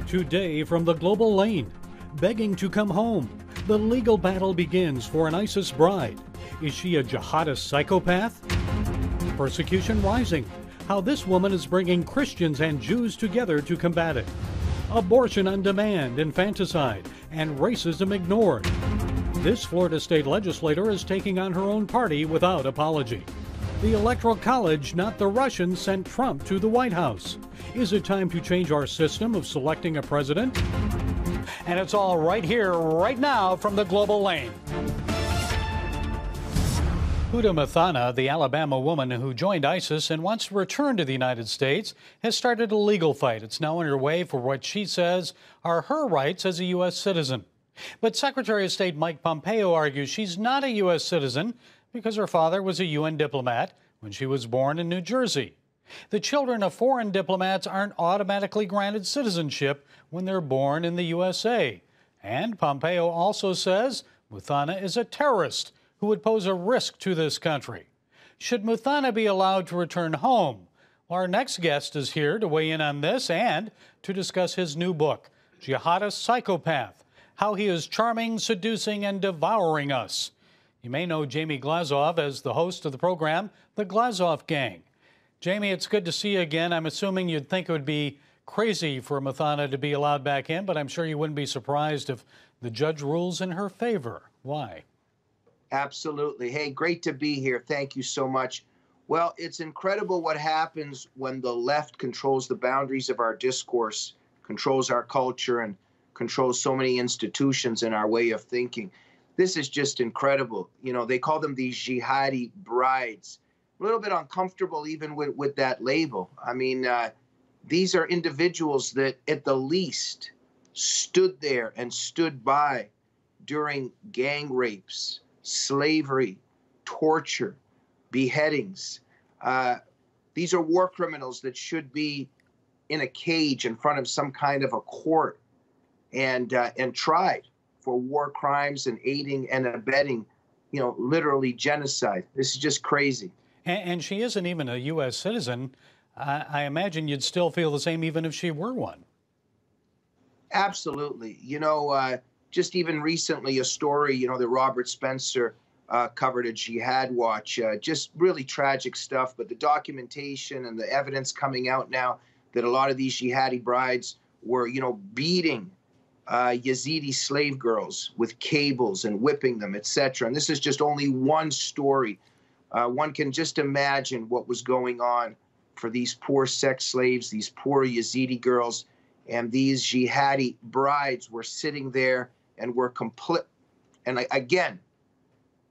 Today from the global lane, begging to come home. The legal battle begins for an ISIS bride. Is she a jihadist psychopath? Persecution rising. How this woman is bringing Christians and Jews together to combat it. Abortion on demand, infanticide, and racism ignored. This Florida state legislator is taking on her own party without apology. The Electoral College, not the Russians, sent Trump to the White House. Is it time to change our system of selecting a president? And it's all right here, right now, from the global lane. Huda Mathana, the Alabama woman who joined ISIS and wants to return to the United States, has started a legal fight. It's now underway for what she says are her rights as a U.S. citizen. But Secretary of State Mike Pompeo argues she's not a U.S. citizen because her father was a UN diplomat when she was born in New Jersey. The children of foreign diplomats aren't automatically granted citizenship when they're born in the USA. And Pompeo also says Mathana is a terrorist who would pose a risk to this country. Should Mathana be allowed to return home? Our next guest is here to weigh in on this and to discuss his new book, Jihadist Psychopath: How He is Charming, Seducing, and Devouring Us. You may know Jamie Glazov as the host of the program, The Glazov Gang. Jamie, it's good to see you again. I'm assuming you'd think it would be crazy for Mathana to be allowed back in, but I'm sure you wouldn't be surprised if the judge rules in her favor. Why? Absolutely. Hey, great to be here. Thank you so much. Well, it's incredible what happens when the left controls the boundaries of our discourse, controls our culture, and controls so many institutions in our way of thinking. This is just incredible. You know, they call them these jihadi brides. A little bit uncomfortable even with that label. I mean, these are individuals that at the least stood there and stood by during gang rapes, slavery, torture, beheadings. These are war criminals that should be in a cage in front of some kind of a court and tried for war crimes and aiding and abetting, you know, literally genocide. This is just crazy. And she isn't even a U.S. citizen. I imagine you'd still feel the same even if she were one. Absolutely. You know, just even recently, a story, you know, that Robert Spencer covered at Jihad Watch, just really tragic stuff. But the documentation and the evidence coming out now that a lot of these jihadi brides were, you know, beating Yazidi slave girls with cables and whipping them, etc. And this is just only one story. One can just imagine what was going on for these poor sex slaves, these poor Yazidi girls, and these jihadi brides were sitting there and were complete. And again,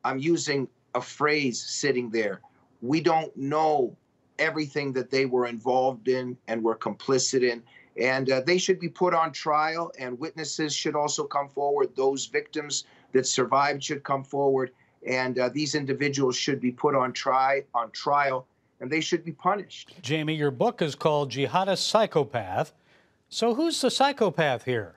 I'm using a phrase, sitting there. We don't know everything that they were involved in and were complicit in. And they should be put on trial, and witnesses should also come forward. Those victims that survived should come forward. And these individuals should be put on trial, and they should be punished. Jamie, your book is called Jihadist Psychopath. So who's the psychopath here?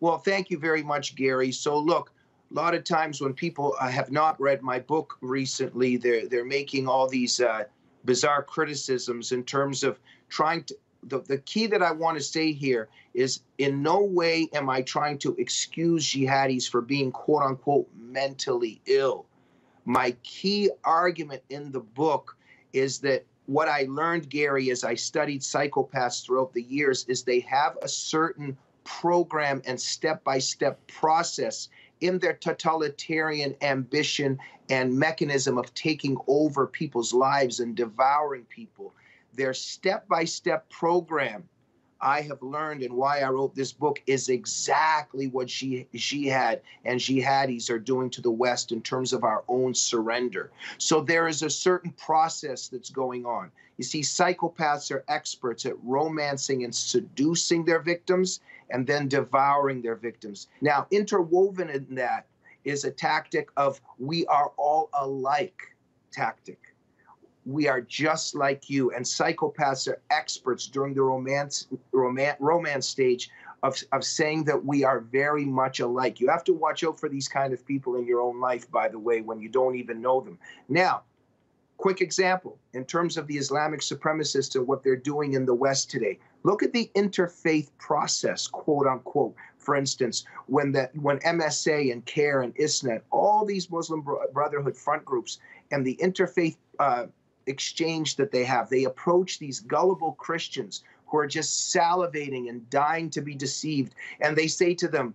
Well, thank you very much, Gary. So look, a lot of times when people have not read my book recently, they're making all these bizarre criticisms in terms of trying to. The key that I want to say here is in no way am I trying to excuse jihadis for being, quote unquote, mentally ill. My key argument in the book is that what I learned, Gary, as I studied psychopaths throughout the years, is they have a certain program and step-by-step process in their totalitarian ambition and mechanism of taking over people's lives and devouring people. Their step-by-step program, I have learned, and why I wrote this book, is exactly what jihad and jihadis are doing to the West in terms of our own surrender. So there is a certain process that's going on. You see, psychopaths are experts at romancing and seducing their victims and then devouring their victims. Now, interwoven in that is a tactic of we are all alike tactic. We are just like you. And psychopaths are experts during the romance stage of saying that we are very much alike. You have to watch out for these kind of people in your own life, by the way, when you don't even know them. Now, Quick example, in terms of the Islamic supremacists and what they're doing in the West today. Look at the interfaith process, quote unquote. For instance, when MSA and CARE and ISNA, all these Muslim Brotherhood front groups and the interfaith exchange that they approach these gullible Christians who are just salivating and dying to be deceived. And they say to them,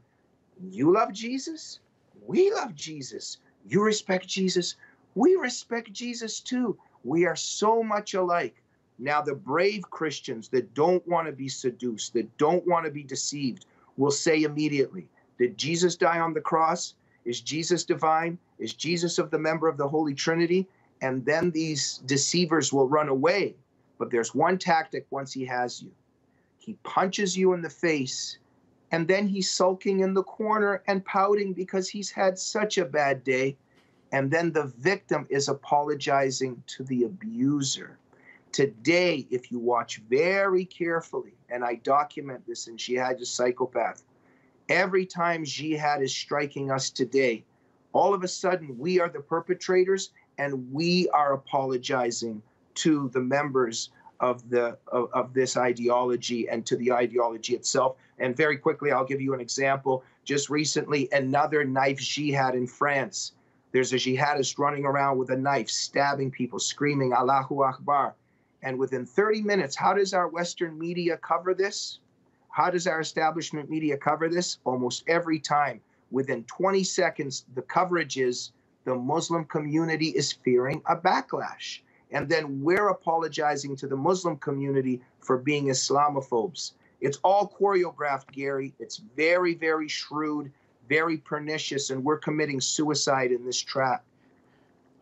you love Jesus? We love Jesus. You respect Jesus? We respect Jesus too. We are so much alike. Now, the brave Christians that don't want to be seduced, that don't want to be deceived, will say immediately, did Jesus die on the cross? Is Jesus divine? Is Jesus of the member of the Holy Trinity? And then these deceivers will run away. But there's one tactic once he has you. He punches you in the face, and then he's sulking in the corner and pouting because he's had such a bad day. And then the victim is apologizing to the abuser. Today, if you watch very carefully, and I document this in Jihad is Psychopath, every time jihad is striking us today, all of a sudden we are the perpetrators and we are apologizing to the members of this ideology and to the ideology itself. And very quickly, I'll give you an example. Just recently, another knife jihad in France. There's a jihadist running around with a knife, stabbing people, screaming, Allahu Akbar. And within 30 minutes, how does our Western media cover this? How does our establishment media cover this? Almost every time. Within 20 seconds, the coverage is the Muslim community is fearing a backlash. And then we're apologizing to the Muslim community for being Islamophobes. It's all choreographed, Gary. It's very, very shrewd, very pernicious, and we're committing suicide in this trap.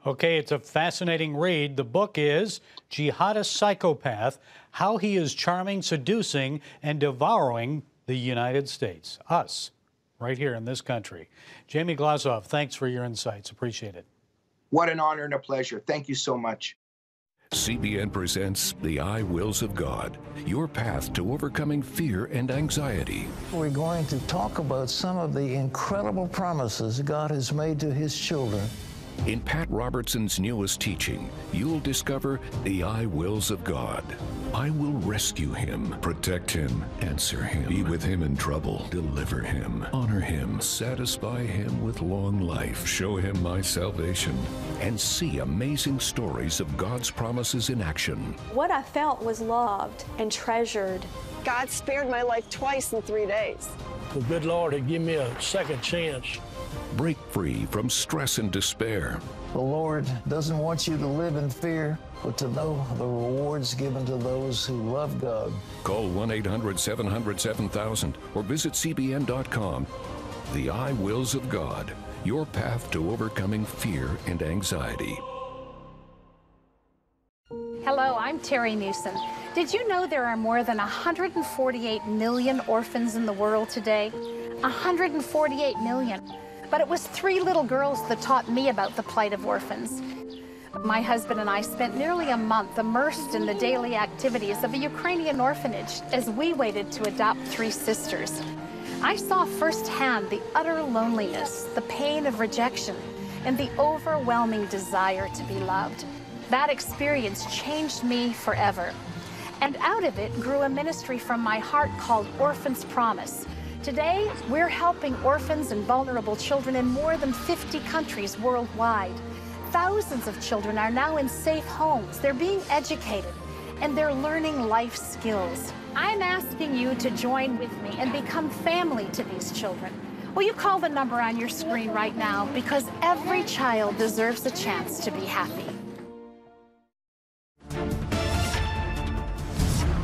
Okay, it's a fascinating read. The book is Jihadist Psychopath, How He is Charming, Seducing, and Devouring the United States. Us, right here in this country. Jamie Glazov, thanks for your insights. Appreciate it. What an honor and a pleasure. Thank you so much. CBN presents The I Wills of God, your path to overcoming fear and anxiety. We're going to talk about some of the incredible promises God has made to His children. In Pat Robertson's newest teaching, you'll discover the I Wills of God. I will rescue him, protect him, answer him, be with him in trouble, deliver him, honor him, satisfy him with long life, show him my salvation, and see amazing stories of God's promises in action. What I felt was loved and treasured. God spared my life twice in 3 days. The good Lord had given me a second chance. Break free from stress and despair. The Lord doesn't want you to live in fear, but to know the rewards given to those who love God. Call 1-800-700-7000 or visit CBN.com. The I Wills of God, your path to overcoming fear and anxiety. Hello, I'm Terry Newsom. Did you know there are more than 148 million orphans in the world today? 148 million. But it was 3 little girls that taught me about the plight of orphans. My husband and I spent nearly a month immersed in the daily activities of a Ukrainian orphanage as we waited to adopt 3 sisters. I saw firsthand the utter loneliness, the pain of rejection, and the overwhelming desire to be loved. That experience changed me forever. And out of it grew a ministry from my heart called Orphans Promise. Today, we're helping orphans and vulnerable children in more than 50 countries worldwide. Thousands of children are now in safe homes. They're being educated, and they're learning life skills. I'm asking you to join with me and become family to these children. Will you call the number on your screen right now? Because every child deserves a chance to be happy.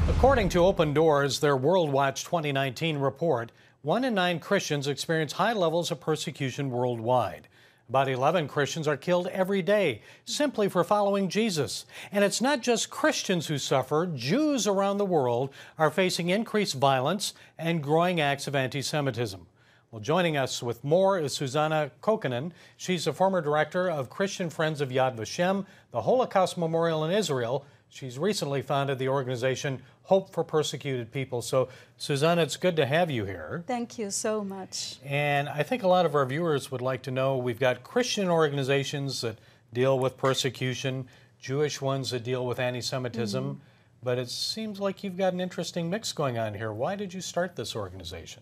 According to Open Doors, their World Watch 2019 report, 1 in 9 Christians experience high levels of persecution worldwide. About 11 Christians are killed every day simply for following Jesus. And it's not just Christians who suffer. Jews around the world are facing increased violence and growing acts of anti-Semitism. Well, joining us with more is Susanna Kokkonen. She's a former director of Christian Friends of Yad Vashem, the Holocaust Memorial in Israel. She's recently founded the organization Hope for Persecuted People. So, Susanna, it's good to have you here. Thank you so much. And I think a lot of our viewers would like to know, we've got Christian organizations that deal with persecution, Jewish ones that deal with anti-Semitism, but it seems like you've got an interesting mix going on here. Why did you start this organization?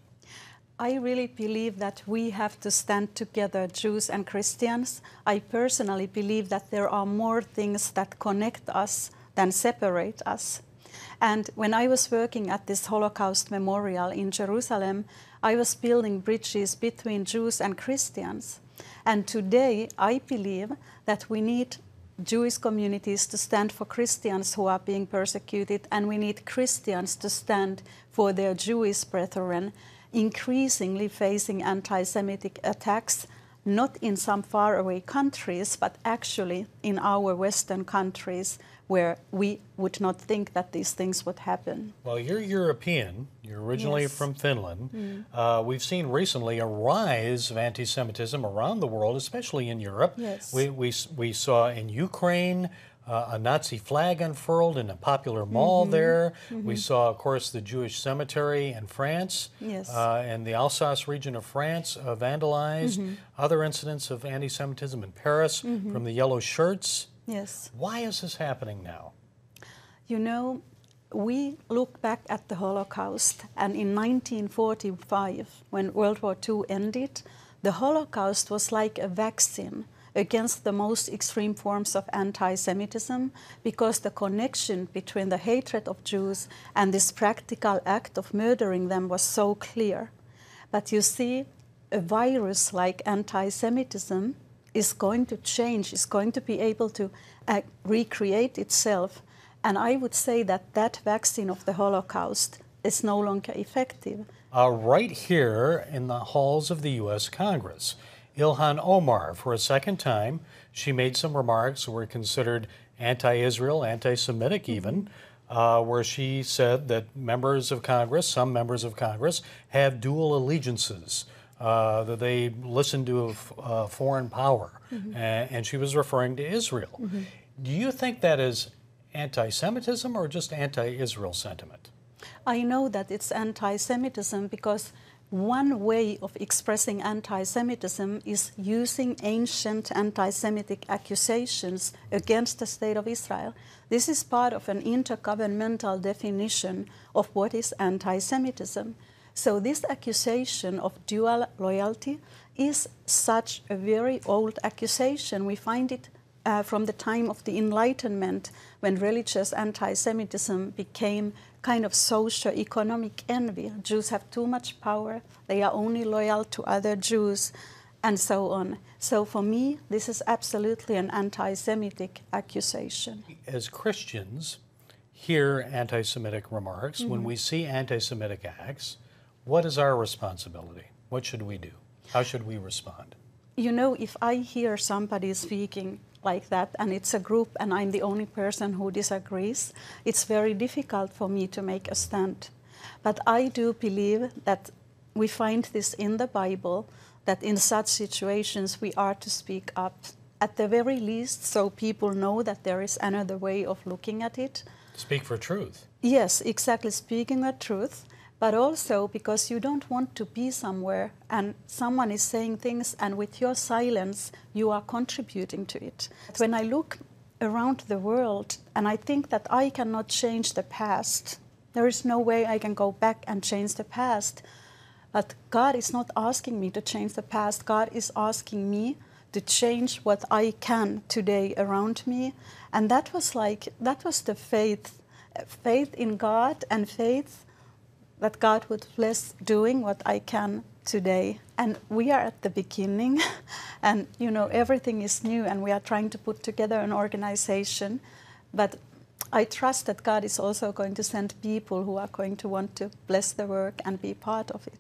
I really believe that we have to stand together, Jews and Christians. I personally believe that there are more things that connect us than separate us. And when I was working at this Holocaust memorial in Jerusalem, I was building bridges between Jews and Christians. And today, I believe that we need Jewish communities to stand for Christians who are being persecuted, and we need Christians to stand for their Jewish brethren, increasingly facing anti-Semitic attacks, not in some faraway countries, but actually in our Western countries, where we would not think that these things would happen. Well, you're European. You're originally from Finland. We've seen recently a rise of anti-Semitism around the world, especially in Europe. Yes. We saw in Ukraine a Nazi flag unfurled in a popular mall there. We saw, of course, the Jewish cemetery in France, and the Alsace region of France vandalized. Other incidents of anti-Semitism in Paris from the yellow shirts. Yes. Why is this happening now? You know, we look back at the Holocaust, and in 1945, when World War II ended, the Holocaust was like a vaccine against the most extreme forms of anti-Semitism, because the connection between the hatred of Jews and this practical act of murdering them was so clear. But you see, a virus like anti-Semitism is going to change, is going to be able to recreate itself. And I would say that that vaccine of the Holocaust is no longer effective. Right here in the halls of the U.S. Congress, Ilhan Omar, for a second time, she made some remarks that were considered anti-Israel, anti-Semitic even, where she said that members of Congress, some members of Congress, have dual allegiances, that they listen to a foreign power, and she was referring to Israel. Do you think that is anti-Semitism or just anti-Israel sentiment? I know that it's anti-Semitism because one way of expressing anti-Semitism is using ancient anti-Semitic accusations against the State of Israel. This is part of an intergovernmental definition of what is anti-Semitism. So this accusation of dual loyalty is such a very old accusation. We find it from the time of the Enlightenment, when religious anti-Semitism became kind of socio-economic envy. Jews have too much power, they are only loyal to other Jews, and so on. So for me, this is absolutely an anti-Semitic accusation. As Christians hear anti-Semitic remarks, when we see anti-Semitic acts, what is our responsibility? What should we do? How should we respond? You know, if I hear somebody speaking like that, and it's a group, and I'm the only person who disagrees, it's very difficult for me to make a stand. But I do believe that we find this in the Bible, that in such situations we are to speak up, at the very least, so people know that there is another way of looking at it. Speak for truth. Yes, exactly, speaking the truth. But also because you don't want to be somewhere and someone is saying things, and with your silence you are contributing to it. When I look around the world and I think that I cannot change the past, there is no way I can go back and change the past. But God is not asking me to change the past. God is asking me to change what I can today around me. And that was the faith in God, and faith that God would bless doing what I can today. And we are at the beginning, and you know, everything is new, and we are trying to put together an organization. But I trust that God is also going to send people who are going to want to bless the work and be part of it.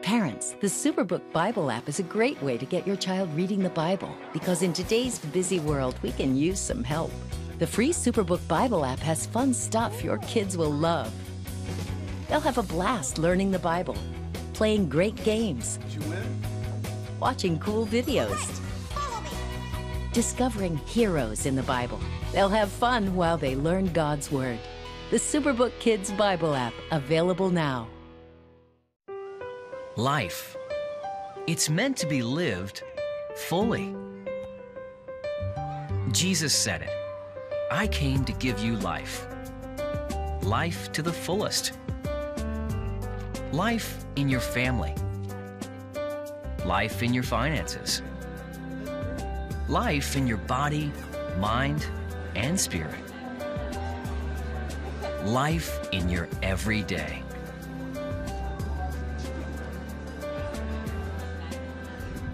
Parents, the Superbook Bible app is a great way to get your child reading the Bible, because in today's busy world, we can use some help. The free Superbook Bible app has fun stuff your kids will love. They'll have a blast learning the Bible, playing great games, watching cool videos, discovering heroes in the Bible. They'll have fun while they learn God's Word. The Superbook Kids Bible app, available now. Life. It's meant to be lived fully. Jesus said it. I came to give you life. Life to the fullest. Life in your family. Life in your finances. Life in your body, mind, and spirit. Life in your everyday.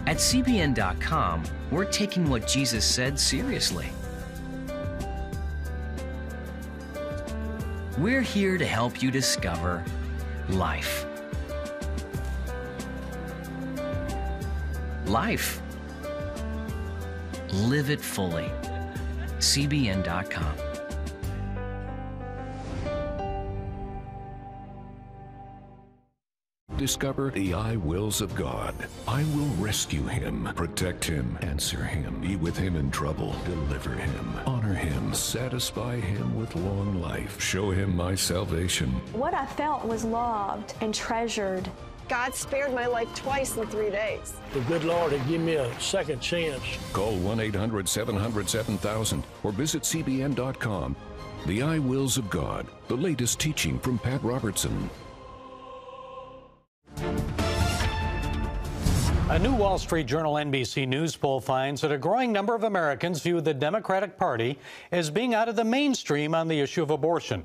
At CBN.com, we're taking what Jesus said seriously. We're here to help you discover life. Life. Live it fully. CBN.com. Discover the I wills of God. I will rescue him, protect him, answer him, be with him in trouble, deliver him, honor him, satisfy him with long life, show him my salvation. What I felt was loved and treasured. God spared my life twice in 3 days. The good Lord had given me a second chance. Call 1-800-700-7000 or visit CBN.com. The I wills of God, the latest teaching from Pat Robertson. A new Wall Street Journal NBC News poll finds that a growing number of Americans view the Democratic Party as being out of the mainstream on the issue of abortion.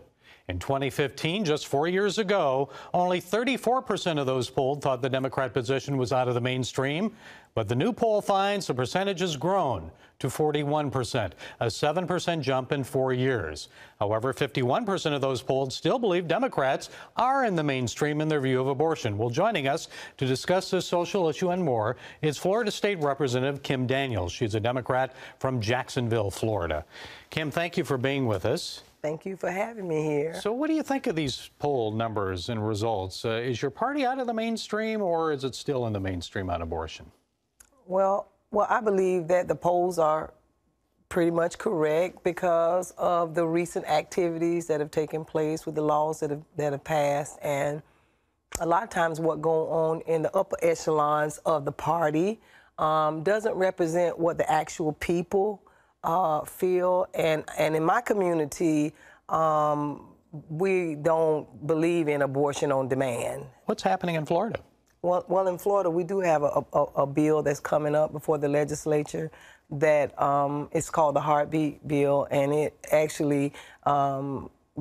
In 2015, just 4 years ago, only 34% of those polled thought the Democrat position was out of the mainstream. But the new poll finds the percentage has grown to 41%, a 7% jump in 4 years. However, 51% of those polled still believe Democrats are in the mainstream in their view of abortion. Well, joining us to discuss this social issue and more is Florida State Representative Kim Daniels. She's a Democrat from Jacksonville, Florida. Kim, thank you for being with us. Thank you for having me here. So what do you think of these poll numbers and results? Is your party out of the mainstream, or is it still in the mainstream on abortion? Well, I believe that the polls are pretty much correct because of the recent activities that have taken place with the laws that have passed, and a lot of times what goes on in the upper echelons of the party doesn't represent what the actual people feel. And in my community, we don't believe in abortion on demand. What's happening in Florida? Well, in Florida, we do have a bill that's coming up before the legislature that is called the Heartbeat Bill, and it actually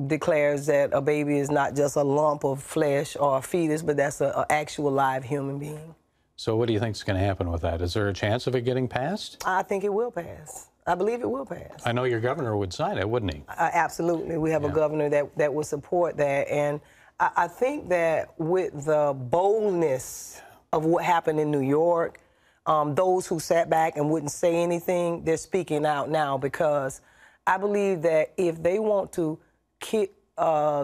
declares that a baby is not just a lump of flesh or a fetus, but that's an actual live human being. So what do you think is going to happen with that? Is there a chance of it getting passed? I think it will pass. I believe it will pass. I know your governor would sign it, wouldn't he? Absolutely. We have a governor that would support that. And I think that with the boldness of what happened in New York, those who sat back and wouldn't say anything, they're speaking out now, because I believe that if they want to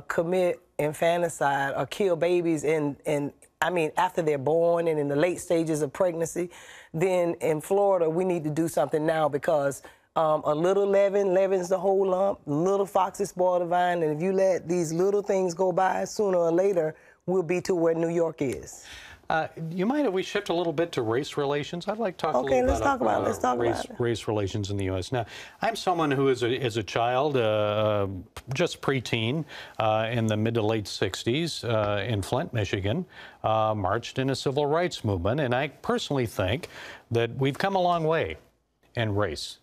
commit infanticide or kill babies after they're born and in the late stages of pregnancy, then in Florida, we need to do something now, because a little leaven leavens the whole lump, little foxes spoil the vine, and if you let these little things go by, sooner or later, we'll be to where New York is. You mind if we shift a little bit to race relations? I'd like to talk a little let's talk about race relations in the U.S. Now, I'm someone who is a child, just preteen, in the mid to late 60s in Flint, Michigan, marched in a civil rights movement, and I personally think that we've come a long way in race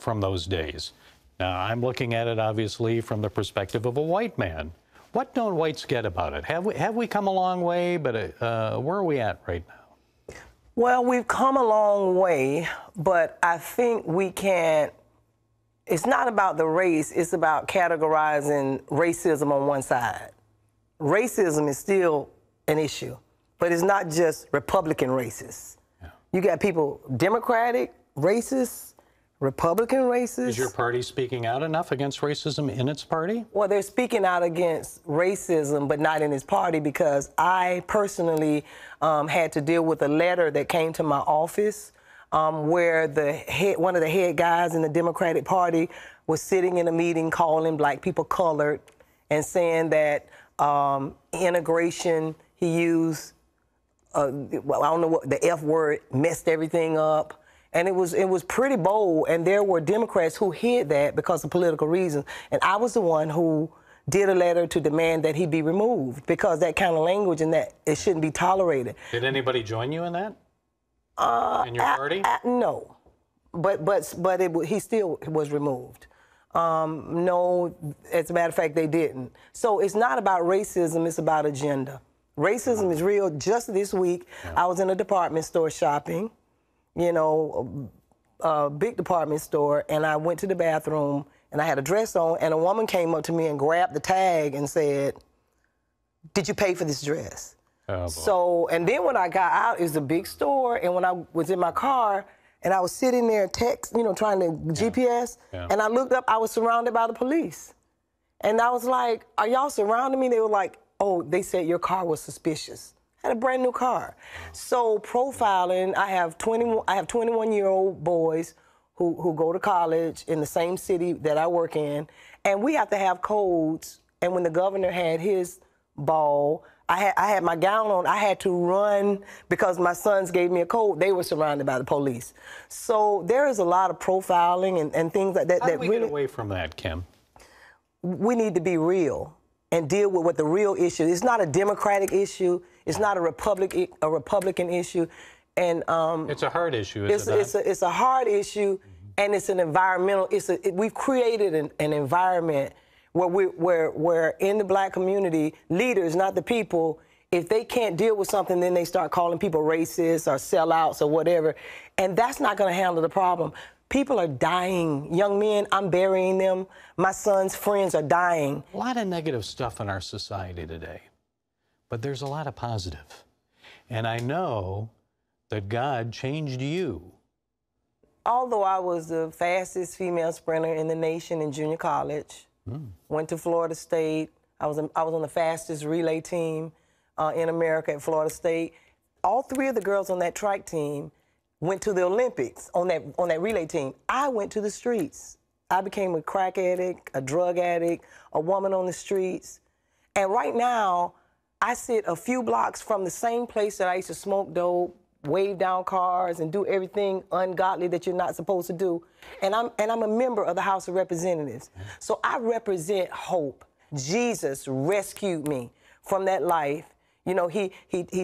from those days. Now, I'm looking at it, obviously, from the perspective of a white man. What don't whites get about it? Have we come a long way, but where are we at right now? Well, we've come a long way, but I think we can't, it's not about the race, it's about categorizing racism on one side. Racism is still an issue, but it's not just Republican racists. Yeah. You got people, Democratic racists, Republican racists. Is your party speaking out enough against racism in its party? Well, they're speaking out against racism, but not in its party, because I personally had to deal with a letter that came to my office where one of the head guys in the Democratic Party was sitting in a meeting calling black people colored and saying that integration, he used, well, I don't know what, the F word, messed everything up. And it was pretty bold, and there were Democrats who hid that because of political reasons. And I was the one who did a letter to demand that he be removed because that kind of language and that it shouldn't be tolerated. Did anybody join you in that? In your party? No, but he still was removed. No, as a matter of fact, they didn't. So it's not about racism, it's about agenda. Racism is real. Just this week, I was in a department store shopping, you know, a big department store, and I went to the bathroom, and I had a dress on, and a woman came up to me and grabbed the tag and said, "Did you pay for this dress?" Oh, so, and then when I got out, it was a big store, and when I was in my car, and I was sitting there trying to GPS, and I looked up, I was surrounded by the police. And I was like, "Are y'all surrounding me?" They were like, "Oh, they said your car was suspicious." I had a brand new car. So profiling, I have 21-year-old boys who go to college in the same city that I work in, and we have to have codes. And when the governor had his ball, I had my gown on. I had to run because my sons gave me a code. They were surrounded by the police. So there is a lot of profiling and things like that. How do we get away from that, Kim? We need to be real and deal with what the real issue is. It's not a Democratic issue. It's not a Republican issue. And it's a hard issue, is it not? It's a hard issue, and it's an environmental. We've created an environment where in the black community, leaders, not the people, if they can't deal with something, then they start calling people racist or sellouts or whatever, and that's not going to handle the problem. People are dying. Young men, I'm burying them. My son's friends are dying. A lot of negative stuff in our society today, but there's a lot of positive. And I know that God changed you. Although I was the fastest female sprinter in the nation in junior college, went to Florida State. I was on the fastest relay team in America at Florida State. All three of the girls on that track team went to the Olympics on that relay team. I went to the streets. I became a crack addict, a drug addict, a woman on the streets. And right now, I sit a few blocks from the same place that I used to smoke dope, wave down cars, and do everything ungodly that you're not supposed to do. And I'm a member of the House of Representatives. So I represent hope. Jesus rescued me from that life. You know, he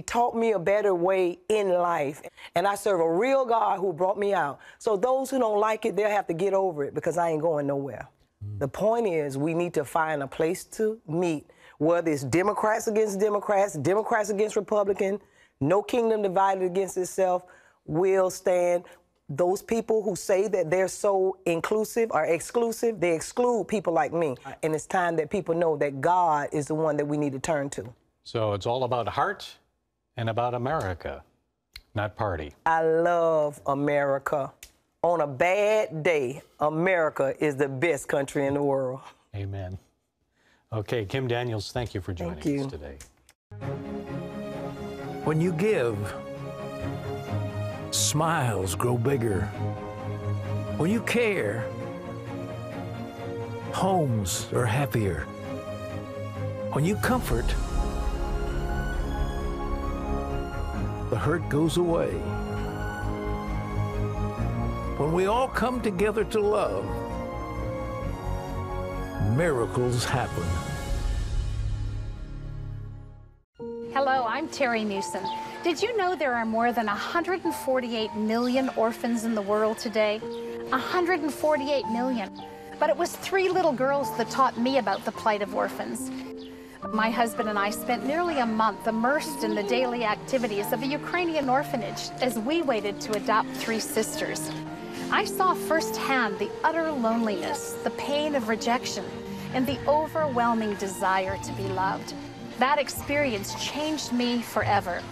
taught me a better way in life. And I serve a real God who brought me out. So those who don't like it, they'll have to get over it because I ain't going nowhere. The point is we need to find a place to meet, whether it's Democrats against Democrats, Democrats against Republicans. No kingdom divided against itself will stand. Those people who say that they're so inclusive or exclusive, they exclude people like me. And it's time that people know that God is the one that we need to turn to. So it's all about heart and about America, not party. I love America. On a bad day, America is the best country in the world. Amen. Okay, Kim Daniels, thank you for joining us today. When you give, smiles grow bigger. When you care, homes are happier. When you comfort, the hurt goes away. When we all come together to love, miracles happen. Hello, I'm Terry Newsom. Did you know there are more than 148 million orphans in the world today? 148 million. But it was 3 little girls that taught me about the plight of orphans. My husband and I spent nearly a month immersed in the daily activities of a Ukrainian orphanage as we waited to adopt 3 sisters. I saw firsthand the utter loneliness, the pain of rejection, and the overwhelming desire to be loved. That experience changed me forever.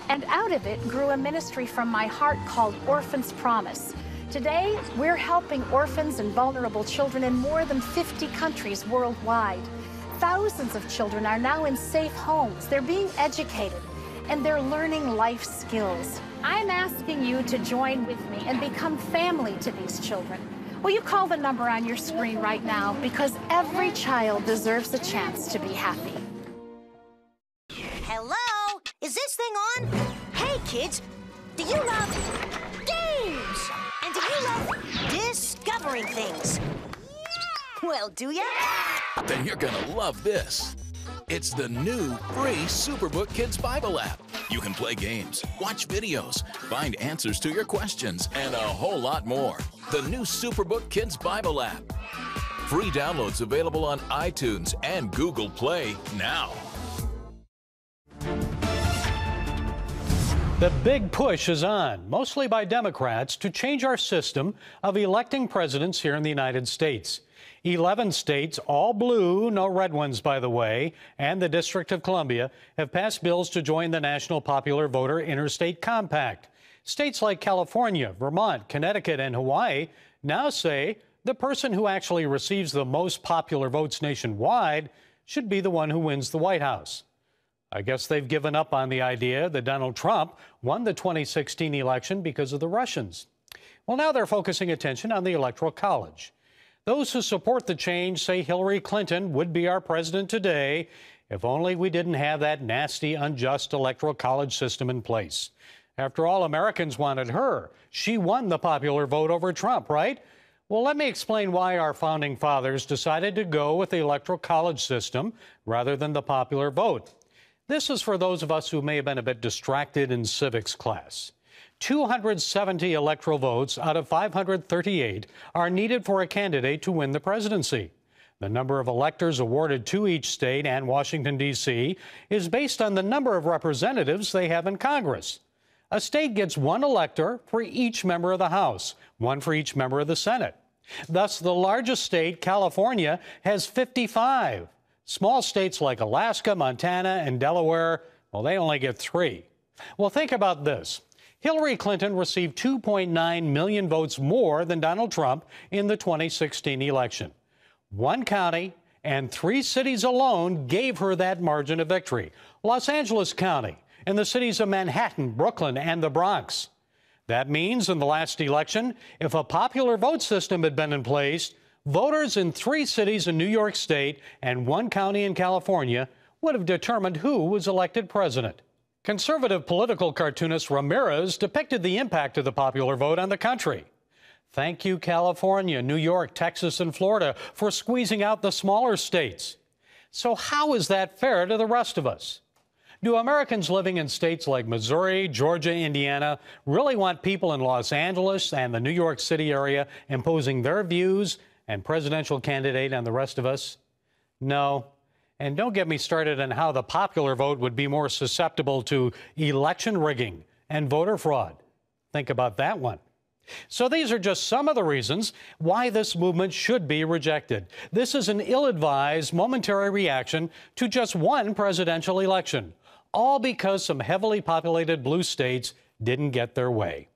And out of it grew a ministry from my heart called Orphans Promise. Today, we're helping orphans and vulnerable children in more than 50 countries worldwide. Thousands of children are now in safe homes. They're being educated, and they're learning life skills. I'm asking you to join with me and become family to these children. Will you call the number on your screen right now? Because every child deserves a chance to be happy. Hello? Is this thing on? Hey, kids, do you love games? Do you love discovering things? Well, do ya? Then you're gonna love this. It's the new free Superbook Kids Bible app. You can play games, watch videos, find answers to your questions, and a whole lot more. The new Superbook Kids Bible app. Free downloads available on iTunes and Google Play now. The big push is on, mostly by Democrats, to change our system of electing presidents here in the United States. 11 states, all blue, no red ones, by the way, and the District of Columbia have passed bills to join the National Popular Voter Interstate Compact. States like California, Vermont, Connecticut, and Hawaii now say the person who actually receives the most popular votes nationwide should be the one who wins the White House. I guess they've given up on the idea that Donald Trump won the 2016 election because of the Russians. Well, now they're focusing attention on the Electoral College. Those who support the change say Hillary Clinton would be our president today if only we didn't have that nasty, unjust Electoral College system in place. After all, Americans wanted her. She won the popular vote over Trump, right? Well, let me explain why our founding fathers decided to go with the Electoral College system rather than the popular vote. This is for those of us who may have been a bit distracted in civics class. 270 electoral votes out of 538 are needed for a candidate to win the presidency. The number of electors awarded to each state and Washington, D.C. is based on the number of representatives they have in Congress. A state gets one elector for each member of the House, one for each member of the Senate. Thus, the largest state, California, has 55. Small states like Alaska, Montana, and Delaware, well, they only get 3. Well, think about this. Hillary Clinton received 2.9 million votes more than Donald Trump in the 2016 election. One county and 3 cities alone gave her that margin of victory. Los Angeles County and the cities of Manhattan, Brooklyn, and the Bronx. That means in the last election, if a popular vote system had been in place, voters in 3 cities in New York State and 1 county in California would have determined who was elected president. Conservative political cartoonist Ramirez depicted the impact of the popular vote on the country. Thank you, California, New York, Texas, and Florida, for squeezing out the smaller states. So how is that fair to the rest of us? Do Americans living in states like Missouri, Georgia, Indiana really want people in Los Angeles and the New York City area imposing their views and presidential candidate on the rest of us? No. And don't get me started on how the popular vote would be more susceptible to election rigging and voter fraud. Think about that one. So these are just some of the reasons why this movement should be rejected. This is an ill-advised, momentary reaction to just one presidential election, all because some heavily populated blue states didn't get their way.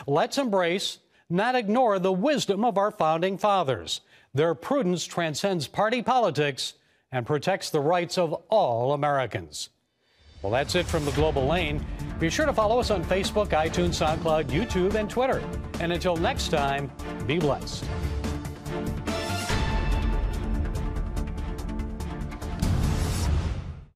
Let's embrace, not ignore, the wisdom of our founding fathers. Their prudence transcends party politics and protects the rights of all Americans. Well, that's it from the Global Lane. Be sure to follow us on Facebook, iTunes, SoundCloud, YouTube, and Twitter. And until next time, be blessed.